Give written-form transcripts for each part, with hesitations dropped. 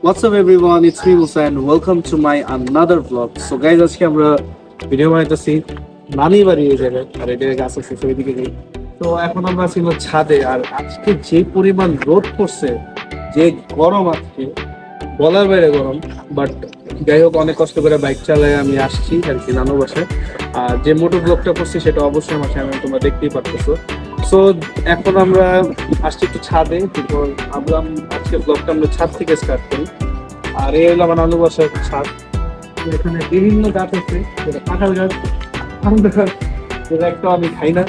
What's up everyone? It's me Musa and welcome to my another vlog. So guys আজকে আমরা video বানাইতেছি নানি বাড়ি এই জায়গায় আর এটা গাছ আছে ওইদিকে যাই। তো এখন আমরা ছিল ছাদে আর আজকে যে পরিমাণ রোদ পড়ছে যে গরম আজকে বলার বাইরে গরম বাট যাই হোক অনেক কষ্ট করে বাইক চালায় আমি আসছি আর কি নানু বাসায়। আর যে মোটো ব্লগটা করছি সেটা অবশ্যই আমার চ্যানেলে তোমরা দেখতেই পারতেছো। সো এখন আমরা আসছি একটু ছাদে, তারপর ভাবলাম আজকে ব্লগটা আমরা ছাদ থেকে স্টার্ট করি। আর এই হলো আমার নানু বাসার ছাদ। তো এখানে বিভিন্ন গাছ আছে, যেটা কাঁঠাল গাছ, আম গাছ, যেটা একটা আমি খাই না।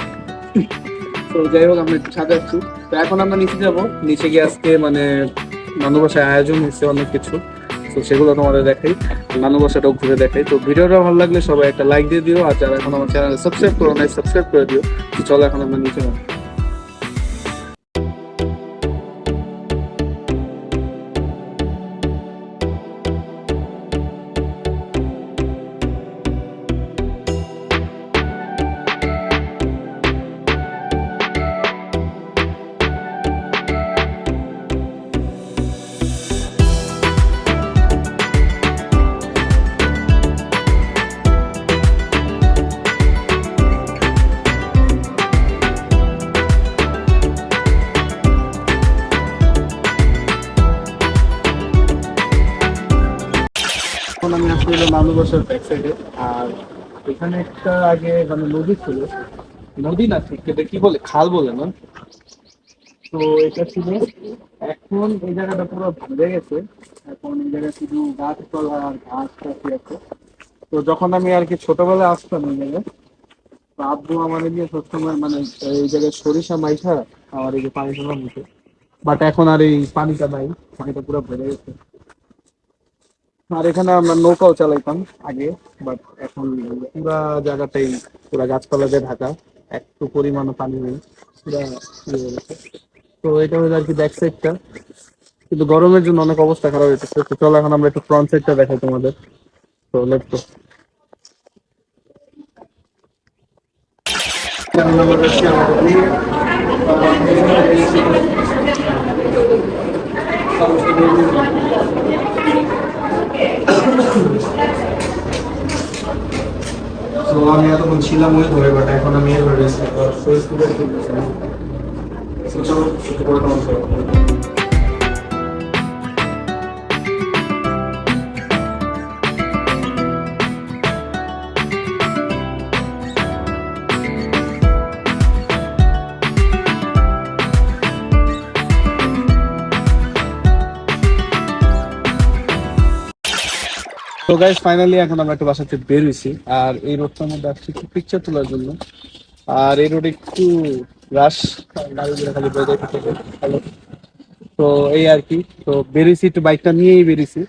তো যাই হোক আমরা একটু ছাদে আসছি। তো এখন আমরা নিচে যাব, নিচে গিয়ে আজকে মানে নানু বাসায় আয়োজন হয়েছে অনেক কিছু। তো সেগুলো তোমাদের দেখাই, নানু বাসাটাও ঘুরে দেখাই। তো ভিডিওটা ভালো লাগলে সবাই একটা লাইক দিয়ে দিও, আর যারা এখন আমার চ্যানেলে সাবস্ক্রাইব করো নাই সাবস্ক্রাইব করে দিও। তো চলো এখন আমরা নিচে যাবো। এখন আমি আসলে নানু বাসার ব্যাক সাইডে। আর এখানে একটা আগে মানে নদী ছিল, নদী না ঠিক এটা কি বলে, খাল বলে না। তো এটা ছিল, এখন এই জায়গাটা পুরো ভেঙে গেছে। এখন এই জায়গায় শুধু গাছপালা আর ঘাস টাছি আছে। তো যখন আমি আর কি ছোটবেলায় আসতাম এই জায়গায়, তো আব্বু আমার নিয়ে সবসময় মানে এই জায়গায় সরিষা মাইখা আমার এই যে পানি টানা হতো। বাট এখন আর এই পানিটা নাই, পানিটা পুরো ভরে গেছে। আর এখানে আমরা নৌকাও চালাইতাম আগে, বাট এখন পুরা জায়গাটাই পুরা গাছপালা দিয়ে ঢাকা, একটু পরিমাণ পানি নেই, পুরা ইয়ে হয়ে গেছে। তো এটা হলো আর কি ব্যাক সাইডটা, কিন্তু গরমের জন্য অনেক অবস্থা খারাপ হয়েছে। তো চলো এখন আমরা একটু ফ্রন্ট সাইডটা দেখাই তোমাদের। তো লেটস গো। তো আমি এতক্ষণ ছিলাম ওই ঘরে, বাট এখন আমি এই ঘরে এসেছি। তো ফেসবুকে চলো একটু পরে তোমার সাথে কথা বলবো। তো গাইস ফাইনালি এখন আমরা একটু বাসা থেকে বের হয়েছি, আর এই রোডটার মধ্যে আসছি একটু পিকচার তোলার জন্য। আর এই রোড একটু রাশ, গাড়িগুলো খালি বেজে থাকে ভালো। তো এই আর কি, তো বেরিয়েছি একটু বাইকটা নিয়েই বেরিয়েছি।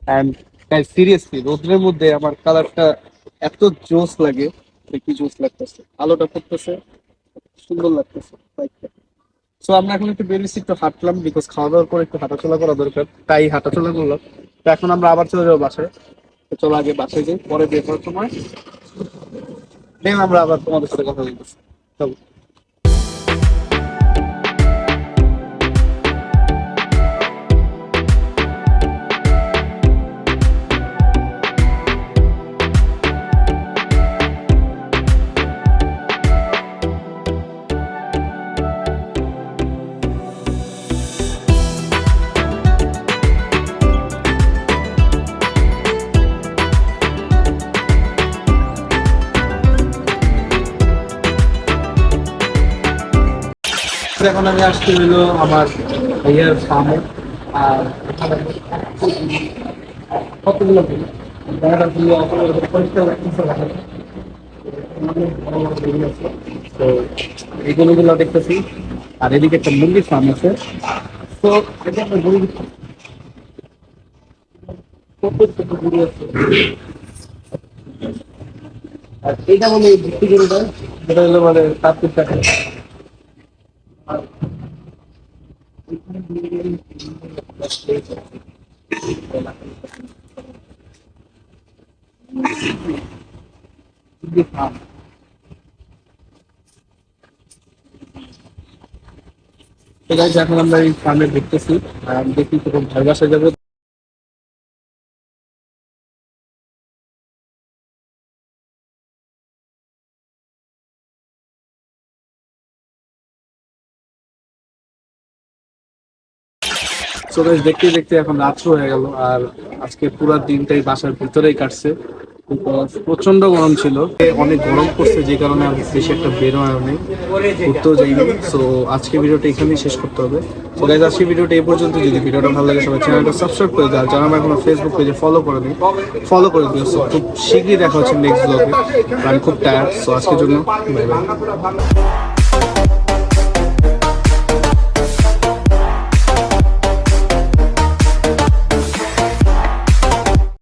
অ্যান্ড গাইস সিরিয়াসলি রোদ্রের মধ্যে আমার কালারটা এত জোস লাগে, যে কি জোস লাগতেছে, আলোটা পড়তেছে, সুন্দর লাগতেছে বাইকটা। সো আমরা এখন একটু বেরিয়েছি, একটু হাঁটলাম, বিকজ খাওয়া দাওয়ার পর একটু হাঁটাচলা করা দরকার, তাই হাঁটাচলা করলাম। তো এখন আমরা আবার চলে যাবো বাসায়। তো চলো আগে বাসায় যাই, পরে বের করার সময় দেন আমরা আবার তোমাদের সাথে কথা বলতেছি। চলো। এখন আমি আসতে হইলো আমার ভাইয়ার ফার্মে। আর এখানে কতগুলো ফুল, জায়গাটা ফুল পরিষ্কার লাগতেছে না। অনেক বড় বড় বেরি আছে। তো এই গরুগুলো দেখতেছি, আর এদিকে একটা মুরগির ফার্ম আছে। তো এটা একটা গরু, কত ছোট গরু আছে। আর এইটা মানে ভিত্তি গরুটা, যেটা হলো মানে 7 ফুট টাকা। তো গাইস এখন আমরা এই ফার্মে ঢুকতেছি, আর দেখি তখন ঘর বাসায় যাবো। সো গাইস দেখতে দেখতে এখন রাত্র হয়ে গেল, আর আজকে পুরো দিনটাই বাসার ভিতরেই কাটছে। প্রচন্ড গরম ছিল, অনেক গরম পড়ছে যে কারণে আমি বেশি একটা বের হয় অনেক ঘুরতেও যাইনি। সো আজকে ভিডিওটা এখানেই শেষ করতে হবে। তো গাইস আজকে ভিডিওটা এই পর্যন্ত। যদি ভিডিওটা ভালো লাগে সবাই চ্যানেলটা সাবস্ক্রাইব করে দাও, যারা আমার এখনো ফেসবুক পেজে ফলো করে দিও। সো খুব শীঘ্রই দেখা হচ্ছে নেক্সট ব্লগে। আমি খুব টায়ার্ড, সো আজকের জন্য বাই বাই।